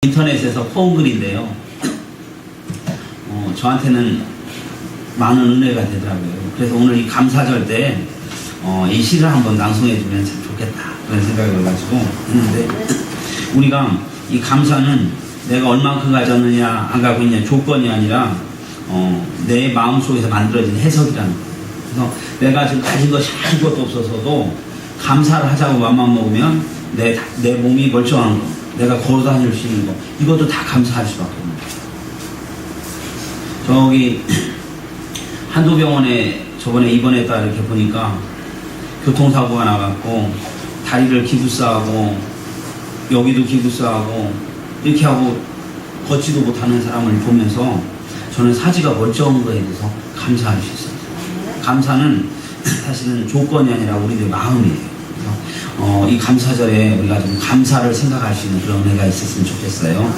인터넷에서 포옹 글인데요. 저한테는 많은 은혜가 되더라고요. 그래서 오늘 이 감사절 때 이 시를 한번 낭송해주면 참 좋겠다 그런 생각이 들어가지고 했는데, 우리가 이 감사는 내가 얼만큼 가졌느냐 안 가고 있냐 조건이 아니라 내 마음속에서 만들어진 해석이라는 거예요. 그래서 내가 지금 가진 것이 아무것도 없어서도 감사를 하자고 맘만 먹으면 내 몸이 멀쩡한 거, 내가 걸어 다닐 수 있는 거, 이것도 다 감사할 수밖에 없는 거예요. 저기 한도병원에 저번에 입원했다 이렇게 보니까 교통사고가 나갔고 다리를 기부스하고 여기도 기부스하고 이렇게 하고 걷지도 못하는 사람을 보면서 저는 사지가 멀쩡한 거에 대해서 감사할 수 있어요. 감사는 사실은 조건이 아니라 우리들의 마음이에요. 그래서 이 감사절에 우리가 좀 감사를 생각할 수 있는 그런 은혜가 있었으면 좋겠어요.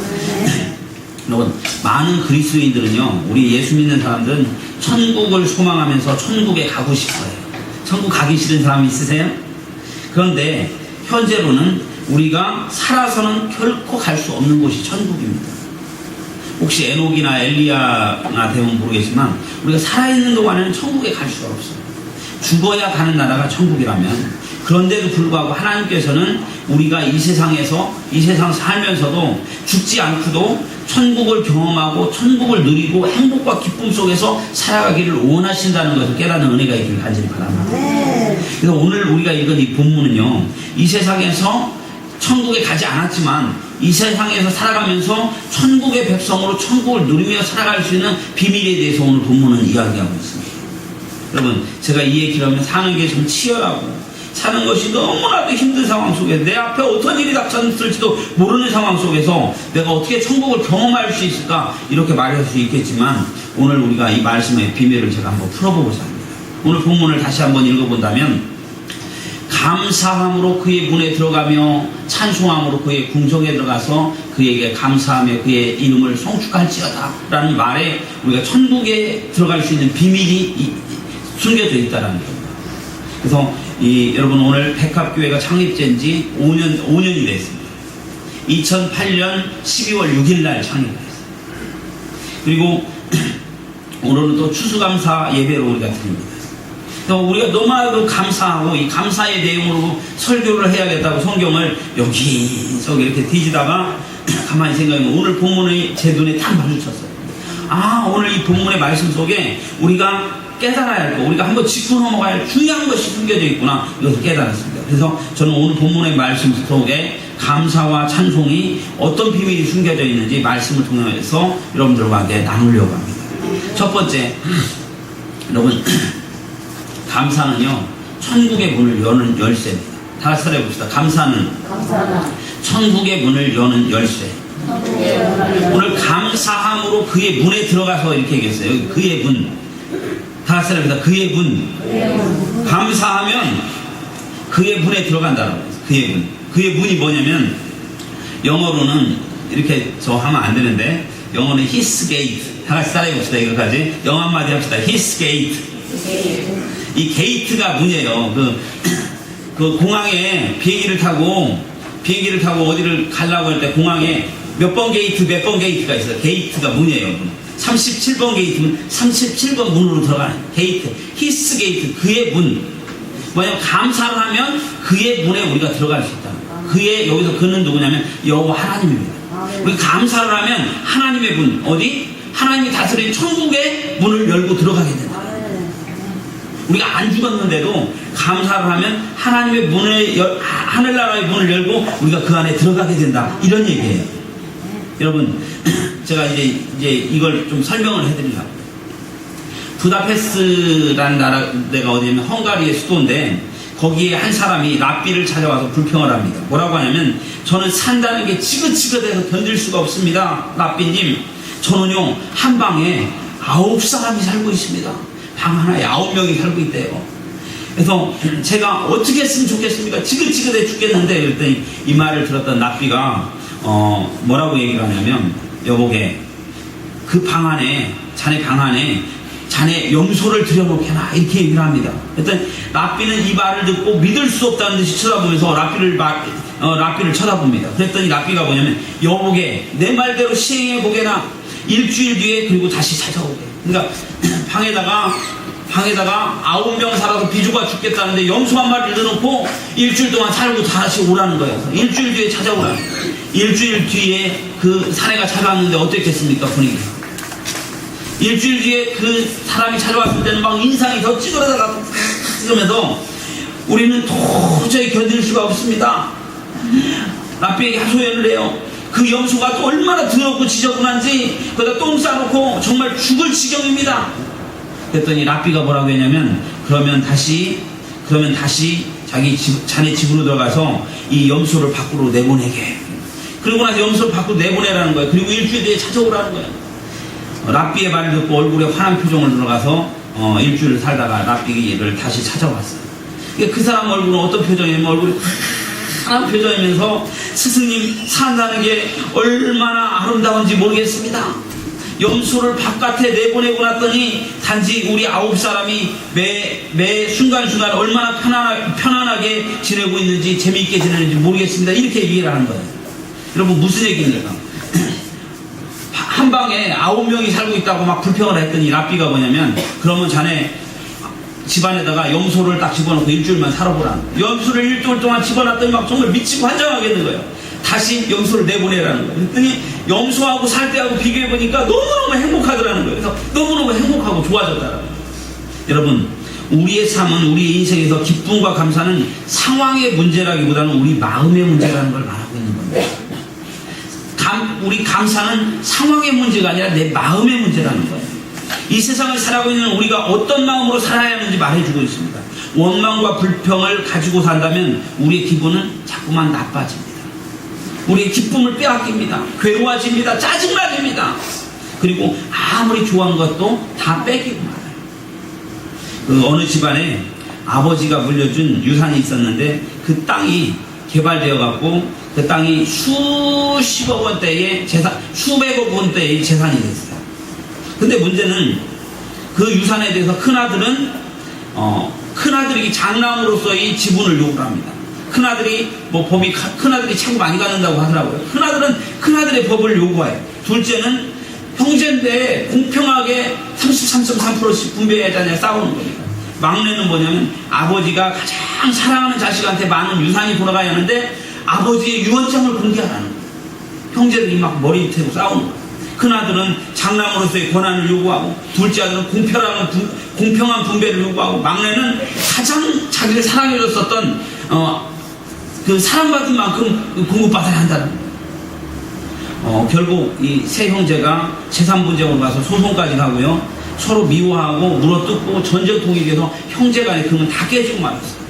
여러분, 많은 그리스도인들은요, 우리 예수 믿는 사람들은 천국을 소망하면서 천국에 가고 싶어요. 천국 가기 싫은 사람 있으세요? 그런데 현재로는 우리가 살아서는 결코 갈 수 없는 곳이 천국입니다. 혹시 에녹이나 엘리야나 되면 모르겠지만 우리가 살아있는 동안에는 천국에 갈 수가 없어요. 죽어야 가는 나라가 천국이라면, 그런데도 불구하고 하나님께서는 우리가 이 세상 살면서도 죽지 않고도 천국을 경험하고 천국을 누리고 행복과 기쁨 속에서 살아가기를 원하신다는 것을 깨닫는 은혜가 있기를 간절히 바랍니다. 그래서 오늘 우리가 읽은 이 본문은요, 이 세상에서 천국에 가지 않았지만 이 세상에서 살아가면서 천국의 백성으로 천국을 누리며 살아갈 수 있는 비밀에 대해서 오늘 본문은 이야기하고 있습니다. 여러분, 제가 이 얘기를 하면 사는 게 좀 치열하고 사는 것이 너무나도 힘든 상황 속에서 내 앞에 어떤 일이 닥쳤을지도 모르는 상황 속에서 내가 어떻게 천국을 경험할 수 있을까, 이렇게 말할 수 있겠지만 오늘 우리가 이 말씀의 비밀을 제가 한번 풀어보고자 합니다. 오늘 본문을 다시 한번 읽어본다면, 감사함으로 그의 문에 들어가며 찬송함으로 그의 궁정에 들어가서 그에게 감사하며 그의 이름을 송축할지어다 라는 말에 우리가 천국에 들어갈 수 있는 비밀이 숨겨져 있다는 겁니다. 그래서 여러분, 오늘 백합교회가 창립된 지 5년이 됐습니다. 2008년 12월 6일 날 창립됐습니다. 그리고 오늘은 또 추수감사 예배로 우리가 드립니다. 우리가 너무나도 감사하고 이 감사의 내용으로 설교를 해야겠다고 성경을 여기저기 이렇게 뒤지다가 가만히 생각하면 오늘 본문이 제 눈에 딱 마주쳤어요. 오늘 이 본문의 말씀 속에 우리가 깨달아야 할 거, 우리가 한번 짚고 넘어가야 할 중요한 것이 숨겨져 있구나, 이것을 깨달았습니다. 그래서 저는 오늘 본문의 말씀 속에 감사와 찬송이 어떤 비밀이 숨겨져 있는지 말씀을 통해서 여러분들과 함께 나누려고 합니다. 첫 번째, 여러분, 감사는요, 천국의 문을 여는 열쇠입니다. 다 같이 해봅시다. 감사는 천국의 문을 여는 열쇠. 오늘 감사함으로 그의 문에 들어가서 이렇게 얘기했어요. 그의 문. 다 같이 해봅시다. 그의 문. 감사하면 그의 문에 들어간다라고 해요. 그의 문. 그의 문이 뭐냐면, 영어로는 이렇게 저 하면 안 되는데, 영어는 his gate. 다 같이 따라해봅시다. 이거까지. 영어 한마디 합시다. his gate. 이 게이트가 문이에요. 그 공항에 비행기를 타고 어디를 가려고 할 때 공항에 몇 번 게이트가 있어요. 게이트가 문이에요. 37번 게이트는 37번 문으로 들어가는 게이트. 히스 게이트, 그의 문. 뭐냐면 감사를 하면 그의 문에 우리가 들어갈 수 있다. 그의, 여기서 그는 누구냐면 여호와 하나님입니다. 우리 감사를 하면 하나님의 문, 어디? 하나님이 다스린 천국의 문을 열고 들어가게 된다. 우리가 안 죽었는데도 감사를 하면 하나님의 문을 하늘나라의 문을 열고 우리가 그 안에 들어가게 된다, 이런 얘기예요. 여러분, 제가 이제 이걸 좀 설명을 해드리려고. 부다페스트라는 나라가 어디냐면 헝가리의 수도인데, 거기에 한 사람이 랍비를 찾아와서 불평을 합니다. 뭐라고 하냐면, 저는 산다는 게 지긋지긋해서 견딜 수가 없습니다. 랍비님, 저는요 한 방에 9사람이 살고 있습니다. 방 하나에 9명이 살고 있대요. 그래서 제가 어떻게 했으면 좋겠습니까? 지긋지긋해 죽겠는데, 그랬더니 이 말을 들었던 랍비가 뭐라고 얘기를 하냐면, 여보게, 그 방 안에, 자네 방 안에 자네 염소를 들여놓게나, 이렇게 얘기를 합니다. 그랬더니 랍비는 이 말을 듣고 믿을 수 없다는 듯이 쳐다보면서 랍비를 랍비를 쳐다봅니다. 그랬더니 랍비가 뭐냐면, 여보게 내 말대로 시행해보게나 일주일 뒤에 그리고 다시 찾아오게. 그러니까 방에다가 9명 살아서 비주가 죽겠다는데 염소 한 마리를 넣어놓고 일주일 동안 살고 다시 오라는 거예요. 일주일 뒤에 찾아오라는 거예요. 일주일 뒤에 그 사내가 찾아왔는데 어땠겠습니까, 분위기가? 일주일 뒤에 그 사람이 찾아왔을 때는 막 인상이 더 찌그러져가고 찍으면서 우리는 도저히 견딜 수가 없습니다. 랍비에게 하소연을 해요. 그 염소가 또 얼마나 더럽고 지저분한지 거기다 똥 싸놓고 정말 죽을 지경입니다. 그랬더니 랍비가 뭐라고 했냐면, 그러면 다시 자네 집으로 들어가서 이 염소를 밖으로 내보내게. 그리고 나서 염소를 밖으로 내보내라는 거예요. 그리고 일주일 뒤에 찾아오라는 거예요. 랍비의 말을 듣고 얼굴에 환한 표정을 들어가서 일주일을 살다가 랍비를 다시 찾아왔어요. 그 사람 얼굴은 어떤 표정이냐면, 얼굴이 환한 표정이면서 스승님 산다는 게 얼마나 아름다운지 모르겠습니다. 염소를 바깥에 내보내고 났더니 단지 우리 9사람이 매 순간순간 얼마나 편안하게 지내고 있는지 재미있게 지내는지 모르겠습니다. 이렇게 얘기를 하는 거예요. 여러분, 무슨 얘기입니까? 한 방에 9명이 살고 있다고 막 불평을 했더니 랍비가 뭐냐면, 그러면 자네 집안에다가 염소를 딱 집어넣고 일주일만 살아보라. 염소를 일주일 동안 집어놨더니 막 정말 미치고 환장하겠는 거예요. 다시 염소를 내보내라는 거예요. 그랬더니 염소하고 살 때하고 비교해보니까 너무너무 행복하더라는 거예요. 그래서 너무너무 행복하고 좋아졌다라는 거예요. 여러분, 우리의 삶은, 우리의 인생에서 기쁨과 감사는 상황의 문제라기보다는 우리 마음의 문제라는 걸 말하고 있는 겁니다. 우리 감사는 상황의 문제가 아니라 내 마음의 문제라는 거예요. 이 세상을 살아가고 있는 우리가 어떤 마음으로 살아야 하는지 말해주고 있습니다. 원망과 불평을 가지고 산다면 우리의 기분은 자꾸만 나빠집니다. 우리의 기쁨을 빼앗깁니다. 괴로워집니다. 짜증나집니다. 그리고 아무리 좋아한 것도 다 뺏기고 말아요. 그 어느 집안에 아버지가 물려준 유산이 있었는데, 그 땅이 개발되어 갖고 그 땅이 수십억 원대의 재산, 수백억 원대의 재산이 됐어요. 근데 문제는 그 유산에 대해서 큰아들이 장남으로서의 지분을 요구를 합니다. 큰아들이 큰아들이 최고 많이 갖는다고 하더라고요. 큰아들은 큰아들의 법을 요구해요. 둘째는 형제인데 공평하게 33.3%씩 분배해야 되냐 싸우는 겁니다. 막내는 뭐냐면, 아버지가 가장 사랑하는 자식한테 많은 유산이 돌아가야 하는데 아버지의 유언장을 공개하라는 거예요. 형제들이 막 머리 태고 싸우는 거예요. 큰아들은 장남으로서의 권한을 요구하고, 둘째 아들은 공평한 분배를 요구하고, 막내는 가장 자기를 사랑해줬었던 그 사랑받은 만큼 공급받아야 한다는 거예요. 결국 이 세 형제가 재산 분쟁으로 가서 소송까지 가고요, 서로 미워하고 물어뜯고 전쟁통이 돼서 형제 간의 금은 다 깨지고 말았어요.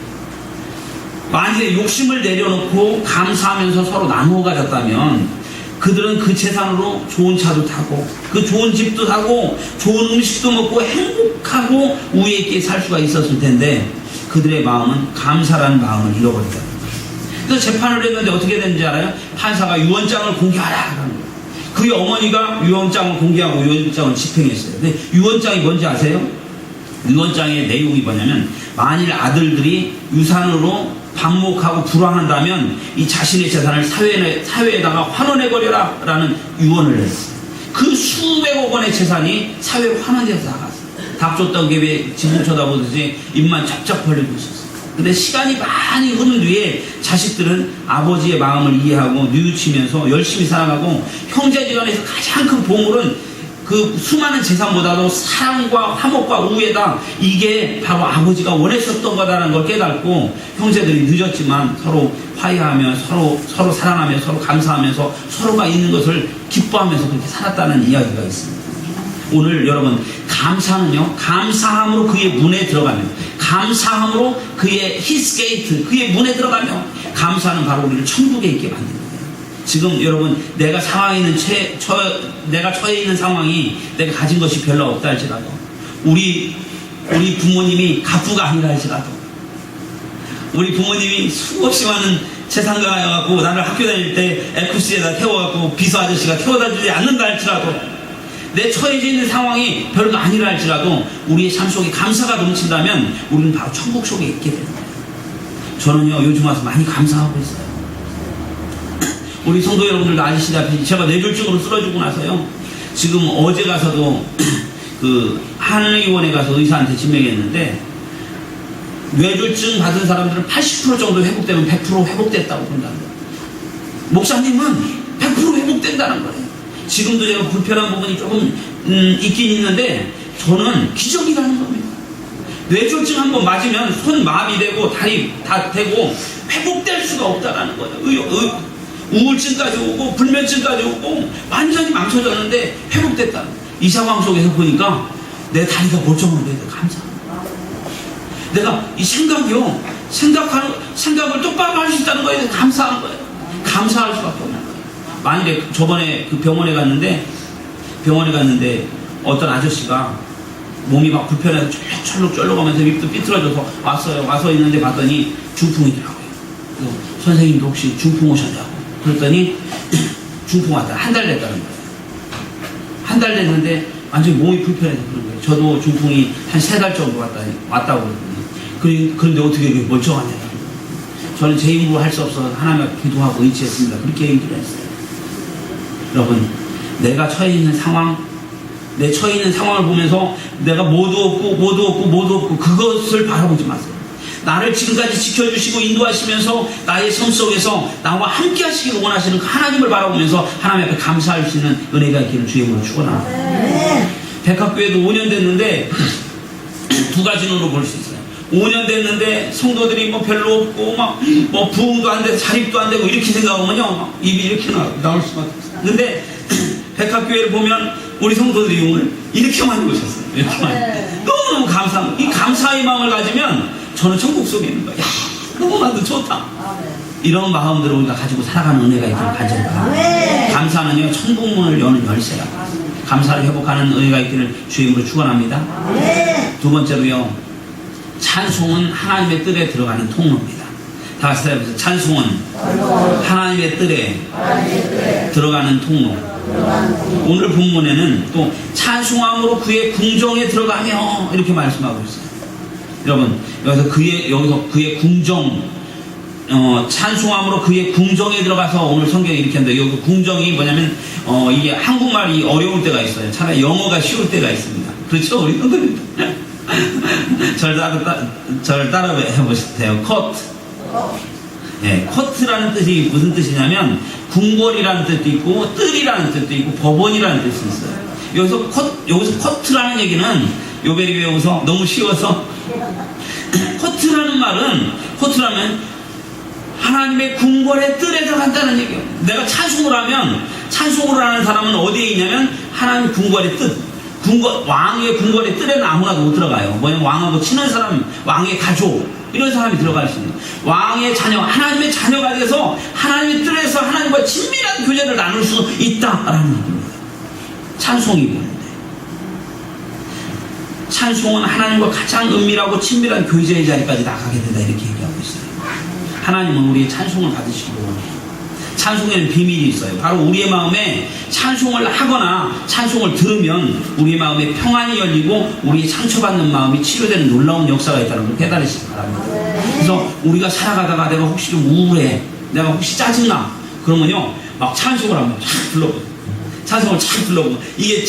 만약에 욕심을 내려놓고 감사하면서 서로 나누어 가졌다면 그들은 그 재산으로 좋은 차도 타고 그 좋은 집도 사고 좋은 음식도 먹고 행복하고 우애 있게 살 수가 있었을 텐데, 그들의 마음은 감사라는 마음을 잃어버렸다. 그래서 재판을 했는데 어떻게 됐는지 알아요? 판사가 유언장을 공개하라. 그의 어머니가 유언장을 공개하고 유언장을 집행했어요. 근데 유언장이 뭔지 아세요? 유언장의 내용이 뭐냐면, 만일 아들들이 유산으로 반목하고 불황한다면 이 자신의 재산을 사회에다가 환원해버려라 라는 유언을 했어요. 그 수백억 원의 재산이 사회로 환원돼서 나갔어요. 답줬던 게 왜 지붕 쳐다보듯이 입만 쫙쫙 벌리고 있었어요. 근데 시간이 많이 흐른 뒤에 자식들은 아버지의 마음을 이해하고 뉘우치면서 열심히 살아가고, 형제지간에서 가장 큰 보물은 그 수많은 재산보다도 사랑과 화목과 우애다, 이게 바로 아버지가 원했었던 거다라는 걸 깨닫고, 형제들이 늦었지만 서로 화해하며 서로 사랑하며 서로 감사하면서 서로가 있는 것을 기뻐하면서 그렇게 살았다는 이야기가 있습니다. 오늘 여러분, 감사는요, 감사함으로 그의 문에 들어가면, 감사함으로 그의 his gate, 그의 문에 들어가면, 감사는 바로 우리를 천국에 있게 만듭니다. 지금 여러분, 내가 처해 있는 상황이 내가 가진 것이 별로 없다 할지라도, 우리 부모님이 갑부가 아니라 할지라도, 우리 부모님이 수없이 많은 재산가가 해갖고 나를 학교 다닐 때 에쿠스에다 태워갖고 비서 아저씨가 태워다 주지 않는다 할지라도, 내 처해져 있는 상황이 별거 아니라 할지라도 우리의 삶 속에 감사가 넘친다면 우리는 바로 천국 속에 있게 되는 거예요. 저는요, 요즘 와서 많이 감사하고 있어요. 우리 성도 여러분들도 아시다시피 제가 뇌졸중으로 쓰러지고 나서요. 지금 어제 가서도 그 한의원에 가서 의사한테 진맥했는데 뇌졸중 받은 사람들은 80% 정도 회복되면 100% 회복됐다고 본다는 거예요. 목사님은 100% 회복된다는 거예요. 지금도 제가 불편한 부분이 조금 있긴 있는데 저는 기적이라는 겁니다. 뇌졸중 한번 맞으면 손 마비되고 다리 다 되고 회복될 수가 없다라는 거예요. 우울증까지 오고 불면증까지 오고 완전히 망쳐졌는데 회복됐다. 이 상황 속에서 보니까 내 다리가 멀쩡한 거에 감사합니다. 내가 이 생각을 똑바로 할 수 있다는 거에 대해서 감사한 거예요. 감사할 수밖에 없는 거예요. 만일에 저번에 그 병원에 갔는데 어떤 아저씨가 몸이 막 불편해서 쩔룩쩔룩하면서 입도 삐뚤어져서 왔어요. 와서 있는데 봤더니 중풍이더라고요. 선생님도 혹시 중풍 오셨냐고 그랬더니 중풍 왔다. 한 달 됐다는 거예요. 한 달 됐는데 완전히 몸이 불편해서 그런 거예요. 저도 중풍이 한 3달 정도 왔다고 그러거든요. 그런데 어떻게 이렇게 멀쩡하냐고. 저는 제 힘으로 할 수 없어서 하나님 앞에 기도하고 의지했습니다. 그렇게 얘기를 했어요. 여러분, 내가 처해 있는 상황, 내 처해 있는 상황을 보면서 내가 모두 없고 그것을 바라보지 마세요. 나를 지금까지 지켜주시고 인도하시면서 나의 삶 속에서 나와 함께 하시기를 원하시는 하나님을 바라보면서 하나님 앞에 감사할 수 있는 은혜가 있기를 주의 이름으로 축원합니다. 백합교회도 5년 됐는데 두 가지 눈으로 볼 수 있어요. 5년 됐는데 성도들이 뭐 별로 없고 뭐 부흥도 안 되고 자립도 안 되고 이렇게 생각하면요 막 입이 이렇게 나올 수밖에 없어요. 근데 백합교회를 보면 우리 성도들이 오늘 이렇게 많이 오셨어요. 이렇게 많이. 너무너무 감사합니다. 이 감사의 마음을 가지면 저는 천국 속에 있는 거야. 너무 나도 좋다. 이런 마음들을 우리가 가지고 살아가는 은혜가 있기를 간절히 바랍니다. 감사는요 천국문을 여는 열쇠라. 감사를 회복하는 은혜가 있기를 주의 이름으로 축원합니다. 두 번째로요, 찬송은 하나님의 뜰에 들어가는 통로입니다. 다 같이 해보세요. 찬송은 하나님의 뜰에 들어가는 통로. 오늘 본문에는 또 찬송함으로 그의 궁정에 들어가며 이렇게 말씀하고 있어요. 여러분, 여기서 그의 궁정, 찬송함으로 그의 궁정에 들어가서 오늘 성경에 이렇게 한다. 여기 궁정이 뭐냐면 이게 한국말이 어려울 때가 있어요. 차라리 영어가 쉬울 때가 있습니다. 그렇죠? 우리 형들이 절 따라 해보세요. 코트. 네, 코트라는 뜻이 무슨 뜻이냐면 궁궐이라는 뜻도 있고 뜰이라는 뜻도 있고 법원이라는 뜻이 있어요. 여기서 코트라는 얘기는 요배리 외워서 너무 쉬워서 코트라면 하나님의 궁궐의 뜰에 들어간다는 얘기예요. 내가 찬송을 하는 사람은 어디에 있냐면 하나님 궁궐의 뜰. 왕의 궁궐의 뜰에는 아무나도 못 들어가요. 뭐냐면 왕하고 친한 사람, 왕의 가족, 이런 사람이 들어갈 수 있는 왕의 자녀, 하나님의 자녀가 돼서 하나님의 뜰에서 하나님과 친밀한 교제를 나눌 수 있다라는 얘기입니다. 찬송이 보는데 찬송은 하나님과 가장 은밀하고 친밀한 교제의 자리까지 나가게 된다 이렇게 얘기하고 있어요. 하나님은 우리의 찬송을 받으시기로 원해요. 찬송에는 비밀이 있어요. 바로 우리의 마음에 찬송을 하거나 찬송을 들으면 우리의 마음에 평안이 열리고 우리의 상처받는 마음이 치료되는 놀라운 역사가 있다는 걸 깨달으시기 바랍니다. 그래서 우리가 살아가다가 내가 혹시 좀 우울해, 내가 혹시 짜증나, 그러면요 막 찬송을 한번 착 불러보세요. 찬송을 착 불러보고 이게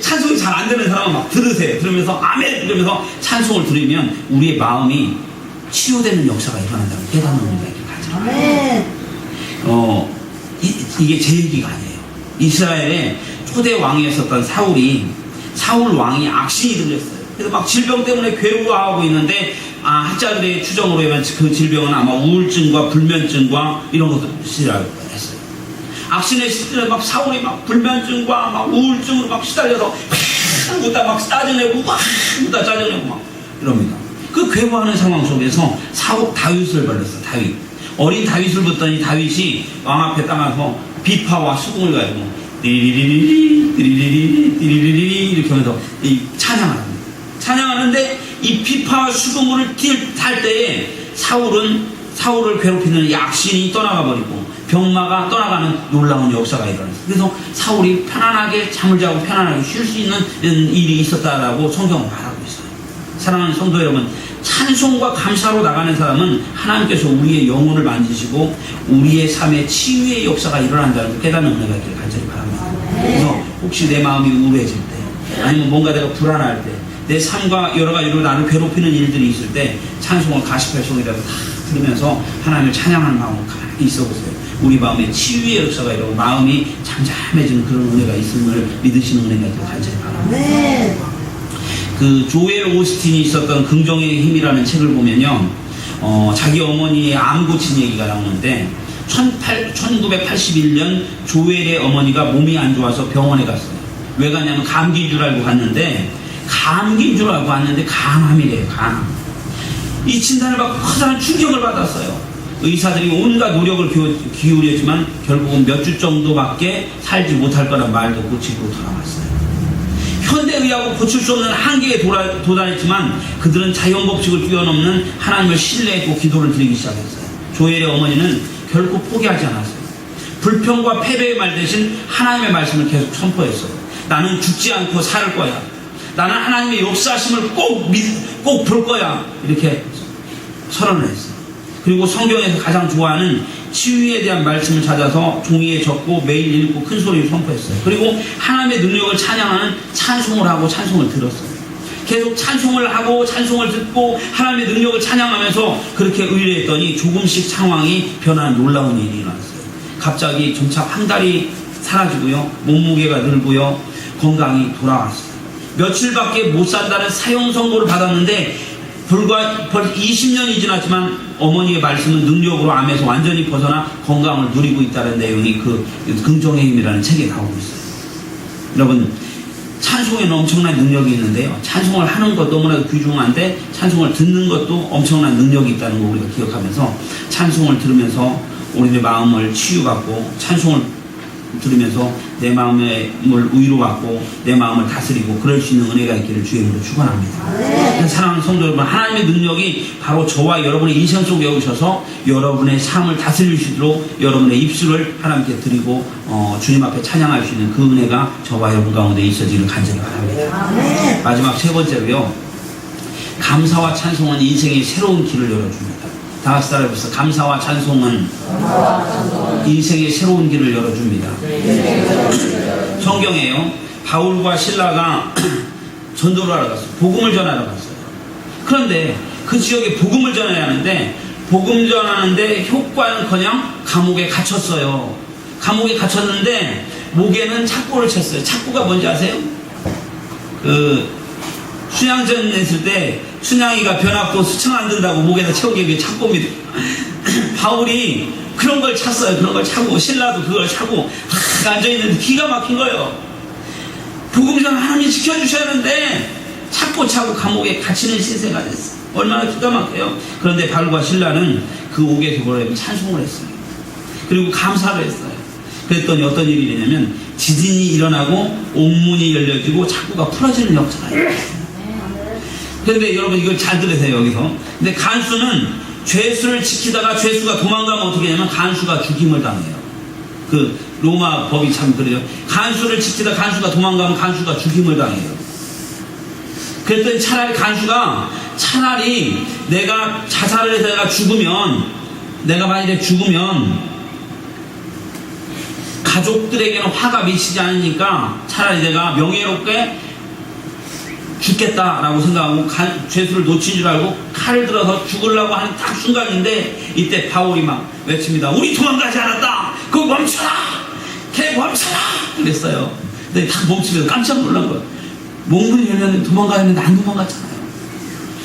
찬송이 잘 안 되는 사람은 막 들으세요. 들으면서 아멘 이러면서 찬송을 들으면 우리의 마음이 치유되는 역사가 일어난다는 깨닫는 의미가 있길 가져요. 이게 제 얘기가 아니에요. 이스라엘의 초대 왕이었었던 사울 왕이 악신이 들렸어요. 그래서 막 질병 때문에 괴로워하고 있는데 학자들의 추정으로 하면 그 질병은 아마 우울증과 불면증과 이런 것들이라고 했어요. 악신에 시달려 막 사울이 막 불면증과 막 우울증으로 막 시달려서 웃다 막 짜증내고 웃다 짜증내고 막 이럽니다. 그 괴로워하는 상황 속에서 다윗을 불렀어. 어린 다윗을 붙더니 다윗이 왕 앞에 따라서 비파와 수금을 가지고 띠리리리 이렇게 하면서 찬양하는데 이 비파와 수금을 탈 때에 사울을 괴롭히는 이 악신이 떠나가 버리고 병마가 떠나가는 놀라운 역사가 일어났어요. 그래서 사울이 편안하게 잠을 자고 편안하게 쉴 수 있는 일이 있었다라고 성경은 말하고 있어요. 사랑하는 성도 여러분, 찬송과 감사로 나가는 사람은 하나님께서 우리의 영혼을 만지시고 우리의 삶에 치유의 역사가 일어난다는 걸 깨닫는 은혜가 있기를 간절히 바랍니다. 그래서 혹시 내 마음이 우울해질 때, 아니면 뭔가 내가 불안할 때, 내 삶과 여러 가지로 나를 괴롭히는 일들이 있을 때 찬송을 가시팔송이라도 다 들으면서 하나님을 찬양하는 마음으로 가만히 있어보세요. 우리 마음에 치유의 역사가 일어나고 마음이 잠잠해지는 그런 은혜가 있음을 믿으시는 은혜가 있기를 간절히 바랍니다. 그 조엘 오스틴이 있었던 긍정의 힘이라는 책을 보면요, 자기 어머니의 암 고친 얘기가 나오는데 1981년 조엘의 어머니가 몸이 안 좋아서 병원에 갔어요. 왜 가냐면 감기인 줄 알고 갔는데 간암이래요. 간암. 이 진단을 받고 커다란 충격을 받았어요. 의사들이 온갖 노력을 기울였지만 결국은 몇 주 정도밖에 살지 못할 거란 말도 고치고 돌아왔어요. 현대의학으로 고칠 수 없는 한계에 도달했지만 그들은 자연법칙을 뛰어넘는 하나님을 신뢰했고 기도를 드리기 시작했어요. 조엘의 어머니는 결코 포기하지 않았어요. 불평과 패배의 말 대신 하나님의 말씀을 계속 선포했어요. 나는 죽지 않고 살 거야. 나는 하나님의 역사하심을 꼭 볼 거야. 이렇게 선언을 했어요. 그리고 성경에서 가장 좋아하는 치유에 대한 말씀을 찾아서 종이에 적고 매일 읽고 큰 소리로 선포했어요. 그리고 하나님의 능력을 찬양하는 찬송을 하고 찬송을 들었어요. 계속 찬송을 하고 찬송을 듣고 하나님의 능력을 찬양하면서 그렇게 의뢰했더니 조금씩 상황이 변하는 놀라운 일이 일어났어요. 갑자기 점차 황달이 사라지고요, 몸무게가 늘고요, 건강이 돌아왔어요. 며칠밖에 못 산다는 사형 선고를 받았는데 벌써 20년이 지났지만 어머니의 말씀은 능력으로 암에서 완전히 벗어나 건강을 누리고 있다는 내용이 그 긍정의 힘이라는 책에 나오고 있어요. 여러분, 찬송에는 엄청난 능력이 있는데요, 찬송을 하는 것 너무나도 귀중한데 찬송을 듣는 것도 엄청난 능력이 있다는 거 우리가 기억하면서 찬송을 들으면서 우리의 마음을 치유받고, 찬송을 들으면서 내 마음을 위로받고 내 마음을 다스리고 그럴 수 있는 은혜가 있기를 주의 이름으로 축원합니다. 사랑하는 성도 여러분, 하나님의 능력이 바로 저와 여러분의 인생 속에 오셔서 여러분의 삶을 다스릴 수 있도록 여러분의 입술을 하나님께 드리고 주님 앞에 찬양할 수 있는 그 은혜가 저와 여러분 가운데 있어지기를 간절히 바랍니다. 마지막 세 번째로요, 감사와 찬송은 인생의 새로운 길을 열어줍니다. 다 같이 따라해보세요. 감사와 찬송은 인생의 새로운 길을 열어줍니다. 성경에요, 바울과 실라가 전도를 하러 갔어요. 복음을 전하러 갔어요. 그런데 그 지역에 복음을 전해야 하는데 복음 전하는데 효과는커녕 감옥에 갇혔어요. 감옥에 갇혔는데 목에는 착고를 쳤어요. 착고가 뭔지 아세요? 순양전 했을 때 순양이가 변압도 수청 안 든다고 목에다 채우기 위해 착고입니다. 바울이 그런 걸 찼어요. 그런 걸 차고 신라도 그걸 차고 앉아있는데 기가 막힌 거예요. 복음전 하나님이 지켜주셔야 하는데 찾고 차고 감옥에 갇히는 신세가 됐어요. 얼마나 기가 막혀요. 그런데 바울과 신라는 그 옥에서 뭐라고 찬송을 했어요. 그리고 감사를 했어요. 그랬더니 어떤 일이 일어나냐면 지진이 일어나고 옥문이 열려지고 착고가 풀어지는 역사가 일어났어요. 그런데 여러분 이걸 잘 들으세요. 여기서 근데 간수는 죄수를 지키다가 죄수가 도망가면 어떻게 하냐면 간수가 죽임을 당해요. 그 로마 법이 참 그래요. 간수를 지키다 간수가 도망가면 간수가 죽임을 당해요. 그랬더니 차라리 내가 자살을 해서 내가 만약에 죽으면 가족들에게는 화가 미치지 않으니까 차라리 내가 명예롭게 죽겠다라고 생각하고 죄수를 놓친 줄 알고 칼을 들어서 죽으려고 하는 딱 순간인데 이때 바울이 막 외칩니다. 우리 도망가지 않았다. 그거 멈춰라. 걔 멈춰라. 그랬어요. 근데 딱 멈추면서 깜짝 놀란 거예요. 목문이 열렸는데 도망가야 했는데 안 도망갔잖아요.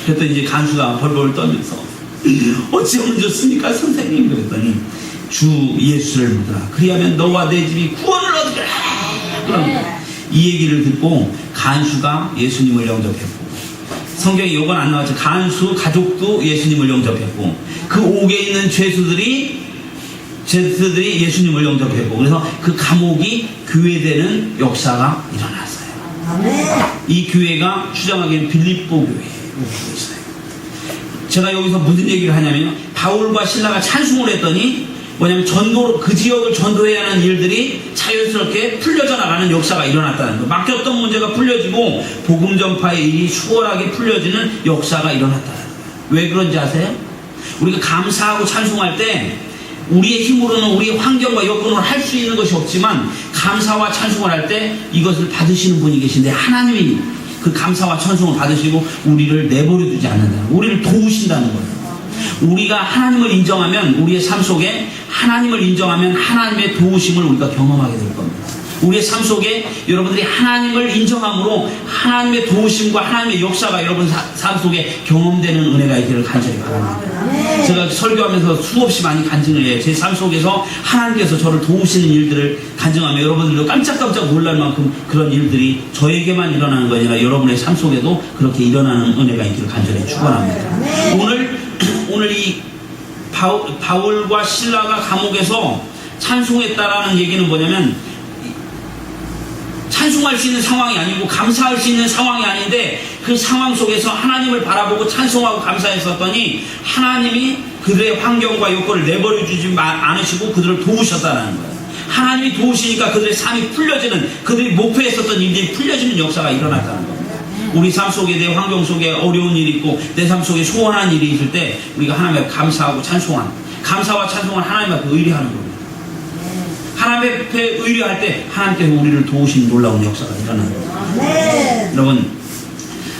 그랬더니 이제 간수가 벌벌 떨면서 어찌 하면 좋습니까 선생님? 그랬더니 주 예수를 믿으라. 그리하면 너와 내 집이 구원을 얻으리라. 그럼 이 얘기를 듣고 간수가 예수님을 영접했고, 성경에 이건 안 나왔죠. 간수 가족도 예수님을 영접했고, 그 옥에 있는 죄수들이 예수님을 영접했고, 그래서 그 감옥이 교회되는 역사가 일어났어요. 이 교회가 추정하기에는 빌립보 교회라고 있어요. 제가 여기서 무슨 얘기를 하냐면 바울과 신라가 찬송을 했더니 뭐냐면 그 지역을 전도해야 하는 일들이 자연스럽게 풀려져 나가는 역사가 일어났다는 거예요. 막혔던 문제가 풀려지고 복음 전파의 일이 수월하게 풀려지는 역사가 일어났다는 거예요. 왜 그런지 아세요? 우리가 감사하고 찬송할 때 우리의 힘으로는 우리의 환경과 여건으로 할 수 있는 것이 없지만 감사와 찬송을 할 때 이것을 받으시는 분이 계신데 하나님이 그 감사와 찬송을 받으시고 우리를 내버려 두지 않는다는 거예요. 우리를 도우신다는 거예요. 우리가 하나님을 인정하면 우리의 삶 속에 하나님을 인정하면 하나님의 도우심을 우리가 경험하게 될 겁니다. 우리의 삶 속에 여러분들이 하나님을 인정함으로 하나님의 도우심과 하나님의 역사가 여러분 삶 속에 경험되는 은혜가 있기를 간절히 바랍니다. 제가 설교하면서 수없이 많이 간증을 해요. 제 삶 속에서 하나님께서 저를 도우시는 일들을 간증하며 여러분들도 깜짝깜짝 놀랄 만큼 그런 일들이 저에게만 일어나는 것이 아니라 여러분의 삶 속에도 그렇게 일어나는 은혜가 있기를 간절히 축원합니다. 오늘 이 바울과 실라가 감옥에서 찬송했다라는 얘기는 뭐냐면 찬송할 수 있는 상황이 아니고 감사할 수 있는 상황이 아닌데 그 상황 속에서 하나님을 바라보고 찬송하고 감사했었더니 하나님이 그들의 환경과 여건을 내버려 주지 않으시고 그들을 도우셨다는 거예요. 하나님이 도우시니까 그들의 삶이 풀려지는, 그들이 목표했었던 일들이 풀려지는 역사가 일어났다는 겁니다. 우리 삶 속에, 내 환경 속에 어려운 일이 있고 내 삶 속에 소원한 일이 있을 때 우리가 하나님 앞에 감사하고 찬송하는, 감사와 찬송은 하나님 앞에 의뢰하는 겁니다. 하나님 앞에 의뢰할 때 하나님께서 우리를 도우신 놀라운 역사가 일어나는 겁니다. 여러분,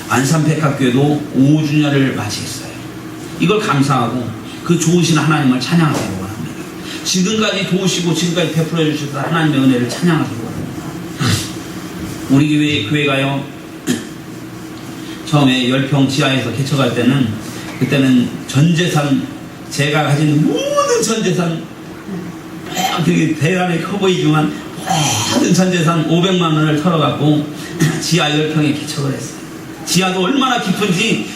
안산백학교도 5주년을 맞이했어요. 이걸 감사하고 그 좋으신 하나님을 찬양하기를 원합니다. 지금까지 도우시고 지금까지 베풀어 주셨던 하나님의 은혜를 찬양하기를 원합니다. 우리 교회가요, 처음에 10평 지하에서 개척할 때는, 그때는 전재산, 제가 가진 모든 전재산, 되게 대단히 커 보이지만 모든 전재산 500만 원을 털어갖고 지하 10평에 개척을 했어요. 지하도 얼마나 깊은지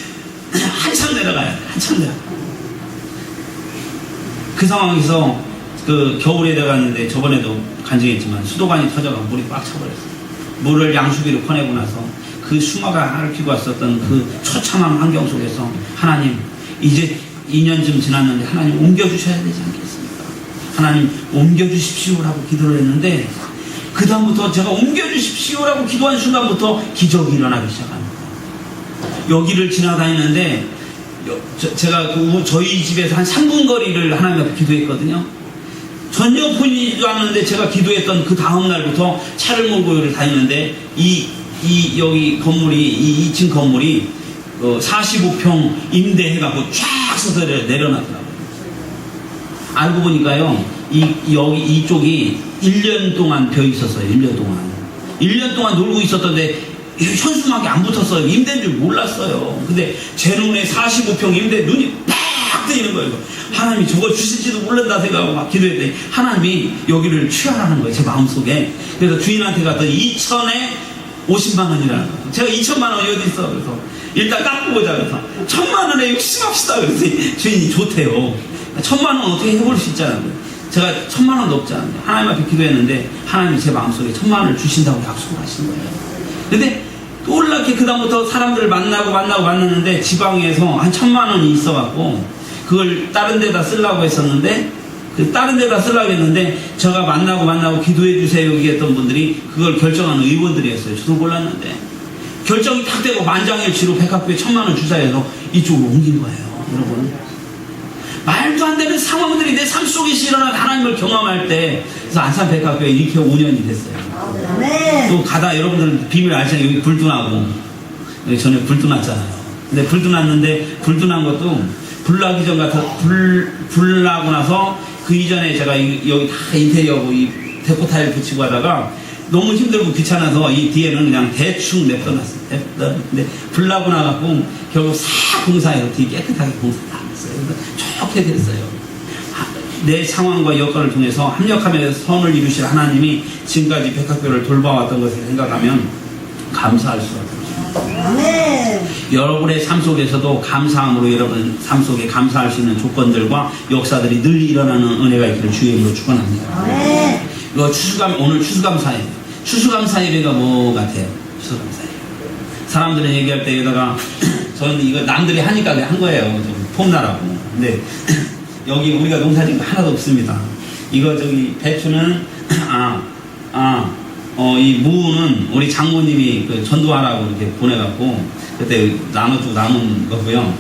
한참 내려가요. 한참 내려가요. 그 상황에서 그 겨울에 내려갔는데 저번에도 간증했지만 수도관이 터져가 물이 꽉 차버렸어요. 물을 양수기로 퍼내고 나서 그 수마가 앓히고 왔었던 그 처참한 환경 속에서 하나님, 이제 2년쯤 지났는데 하나님 옮겨주셔야 되지 않겠습니까? 하나님 옮겨주십시오라고 기도를 했는데 그 다음부터 제가 옮겨주십시오라고 기도한 순간부터 기적이 일어나기 시작합니다. 여기를 지나다니는데 제가 저희 집에서 한 3분 거리를 하나님 앞에 기도했거든요. 전혀 보이지도 않는데 제가 기도했던 그 다음 날부터 차를 몰고 여기를 다니는데 여기 건물이, 이 2층 건물이 45평 임대해갖고 쫙 서서 내려놨더라고요. 알고 보니까요, 여기 이쪽이 1년 동안 벼 있었어요. 1년 동안. 1년 동안 놀고 있었던데 현수막이 안 붙었어요. 임대인 줄 몰랐어요. 근데 제 눈에 45평 임대 눈이 팍 뜨이는 거예요. 하나님이 저거 주실지도 모른다 생각하고 막 기도했더니 하나님이 여기를 취하라는 거예요. 제 마음속에. 그래서 주인한테 갔더니 2천에 50만 원이라는 거예요. 제가 2천만 원이 어디 있어? 그래서 일단 깎고 보자. 그래서 1,000만 원에 욕심합시다. 그랬더니 주인이 좋대요. 1,000만 원 어떻게 해볼 수 있잖아요. 제가 1,000만 원도 없잖아요. 하나님 앞에 기도했는데 하나님이 제 마음속에 1,000만 원을 주신다고 약속을 하신 거예요. 근데 놀랍게 그 다음부터 사람들을 만났는데 지방에서 한 1,000만 원이 있어갖고 그걸 다른 데다 쓰려고 했었는데 다른 데다 쓰려고 했는데 제가 만나고 기도해 주세요 여기 했던 분들이 그걸 결정하는 의원들이었어요. 저도 몰랐는데 결정이 딱 되고 만장일치로 백학교에 1,000만 원 주사해서 이쪽으로 옮긴 거예요. 여러분, 말도 안 되는 상황들이 내 삶 속에서 일어난 하나님을 경험할 때, 그래서 안산백학교에 이렇게 5년이 됐어요. 또 가다 여러분들은 비밀 알잖아요. 여기 불도 나고, 여기 전에 불도 났잖아요. 근데 불도 났는데 불도 난 것도 불 나기 전 같아. 불 나고 나서 그 이전에 제가 여기 다 인테리어고 이 데코 타일 붙이고 하다가 너무 힘들고 귀찮아서 이 뒤에는 그냥 대충 냅둬놨어요. 근데 불 나고 나갖고 결국 싹 공사해서 되게 깨끗하게 공사 다 했어요. 좋게 됐어요. 내 상황과 여건을 통해서 합력하면서 선을 이루실 하나님이 지금까지 백학교를 돌봐왔던 것을 생각하면 감사할 수가 없습니다. 여러분의 삶 속에서도 감사함으로 여러분 삶 속에 감사할 수 있는 조건들과 역사들이 늘 일어나는 은혜가 있기를 주의 이름으로 축원합니다. 이거 오늘 추수감사예요. 추수감사 예배가 뭐 같아요? 추수감사 예배. 사람들은 얘기할 때 여기다가 저는 이거 남들이 하니까 한 거예요. 좀 폼나라고. 근데 여기 우리가 농사진 거 하나도 없습니다. 이거 배추는 이 무는 우리 장모님이 그 전도하라고 이렇게 보내갖고 그때 나눠주고 남은 거고요.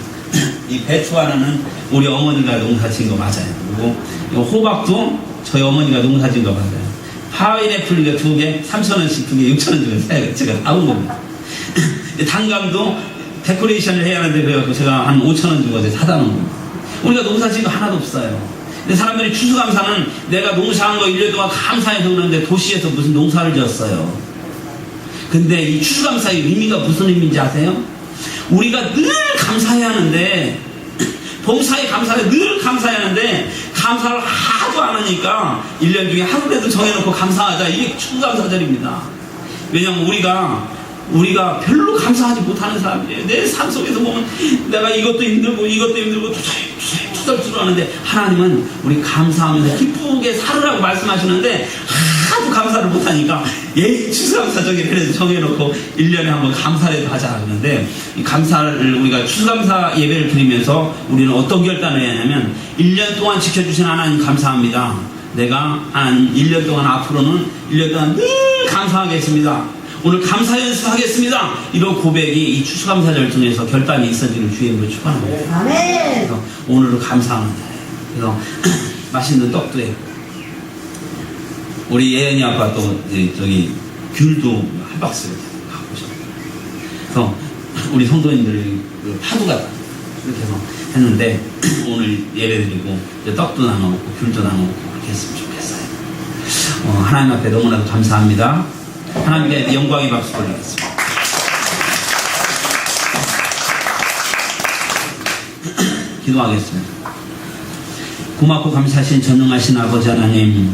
이 배추 하나는 우리 어머니가 농사진 거 맞아요. 그리고 이 호박도 저희 어머니가 농사진 거 맞아요. 파인애플 이거 2개, 3,000원씩 2개, 6,000원 주고 제가 사온 겁니다. 단감도 데코레이션을 해야 하는데 그래갖고 제가 한 5,000원 주고 사다 놓은 겁니다. 우리가 농사진 거 하나도 없어요. 근데 사람들이 추수감사는 내가 농사한 거 1년 동안 감사해서 그러는데 도시에서 무슨 농사를 지었어요. 근데 이 추수감사의 의미가 무슨 의미인지 아세요? 우리가 늘 감사해야 하는데 봉사에 감사해 늘 감사해야 하는데 감사를 하도 안 하니까 1년 중에 하루라도 정해놓고 감사하자. 이게 추수감사절입니다. 왜냐면 우리가 별로 감사하지 못하는 사람들이에요. 내 삶 속에서 보면 내가 이것도 힘들고 투덜투덜 하는데 하나님은 우리 감사하면서 기쁘게 살으라고 말씀하시는데 하도 감사를 못하니까 추수감사절에 정해놓고 1년에 한번 감사라도 하자 하는데 이 감사를 우리가 추수감사 예배를 드리면서 우리는 어떤 결단을 해야 하냐면 1년 동안 지켜주신 하나님 감사합니다. 내가 한 1년 동안 앞으로는 1년 동안 늘 감사하겠습니다. 오늘 감사 연습하겠습니다. 이런 고백이 이 추수감사절 통해서 결단이 있어지는 주임으로 축원합니다. 아멘. 그래서 오늘은 감사하는 날이에요. 그래서 맛있는 떡도 해. 우리 예은이 아빠 또 저기 귤도 한 박스 갖고 오셨어요. 그래서 우리 성도님들이 파도가 이렇게 해서 했는데 오늘 예배드리고 떡도 나눠먹고 귤도 나눠먹고 그렇게 했으면 좋겠어요. 하나님 앞에 너무나도 감사합니다. 하나님께 영광의 박수 돌리겠습니다. 기도하겠습니다. 고맙고 감사하신 전능하신 아버지 하나님,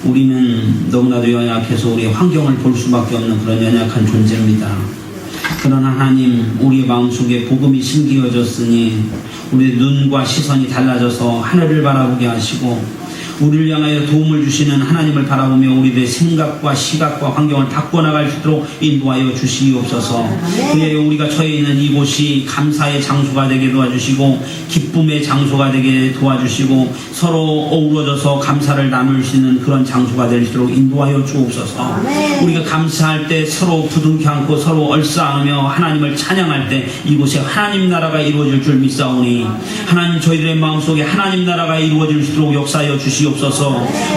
우리는 너무나도 연약해서 우리의 환경을 볼 수밖에 없는 그런 연약한 존재입니다. 그러나 하나님, 우리의 마음속에 복음이 심기어졌으니 우리의 눈과 시선이 달라져서 하늘을 바라보게 하시고 우리를 향하여 도움을 주시는 하나님을 바라보며 우리들의 생각과 시각과 환경을 바꿔나갈 수 있도록 인도하여 주시옵소서. 그리하여 우리가 처해 있는 이곳이 감사의 장소가 되게 도와주시고 기쁨의 장소가 되게 도와주시고 서로 어우러져서 감사를 나눌 수 있는 그런 장소가 될 수 있도록 인도하여 주옵소서. 우리가 감사할 때 서로 부둥켜 안고 서로 얼싸안으며 하나님을 찬양할 때 이곳에 하나님 나라가 이루어질 줄 믿사오니 하나님 저희들의 마음속에 하나님 나라가 이루어질 수 있도록 역사하여 주시옵소서.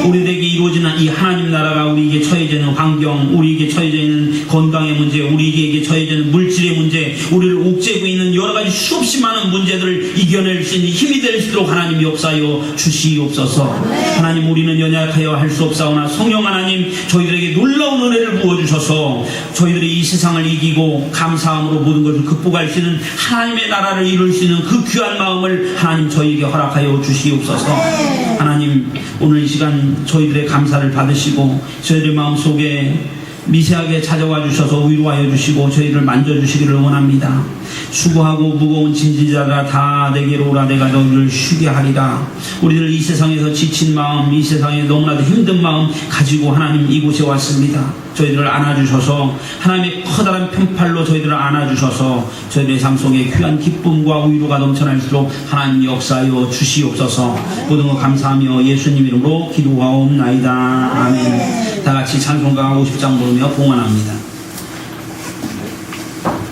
우리에게 이루어지는 이 하나님 나라가 우리에게 처해져 있는 환경, 우리에게 처해져 있는 건강의 문제, 우리에게 처해져 있는 물질의 문제, 우리를 옥죄고 있는 여러 가지 수없이 많은 문제들을 이겨낼 수 있는 힘이 될 수 있도록 하나님 역사하여 주시옵소서. 하나님, 우리는 연약하여 할 수 없사오나 성령 하나님 저희들에게 놀라운 은혜를 부어주셔서 저희들이 이 세상을 이기고 감사함으로 모든 것을 극복할 수 있는 하나님의 나라를 이룰 수 있는 그 귀한 마음을 하나님 저희에게 허락하여 주시옵소서. 하나님, 오늘 이 시간 저희들의 감사를 받으시고 저희들의 마음속에 미세하게 찾아와 주셔서 위로하여 주시고 저희를 만져주시기를 원합니다. 수고하고 무거운 짐진자가 다 내게로 오라. 내가 너희를 쉬게 하리라. 우리들 이 세상에서 지친 마음, 이 세상에 너무나도 힘든 마음 가지고 하나님 이곳에 왔습니다. 저희들을 안아주셔서 하나님의 커다란 편팔로 저희들을 안아주셔서 저희들의 삶 속에 귀한 기쁨과 위로가 넘쳐날수록 하나님 역사하여 주시옵소서. 모든 것 감사하며 예수님 이름으로 기도하옵나이다. 아멘. 다 같이 찬송가 50장 부르며 봉헌합니다.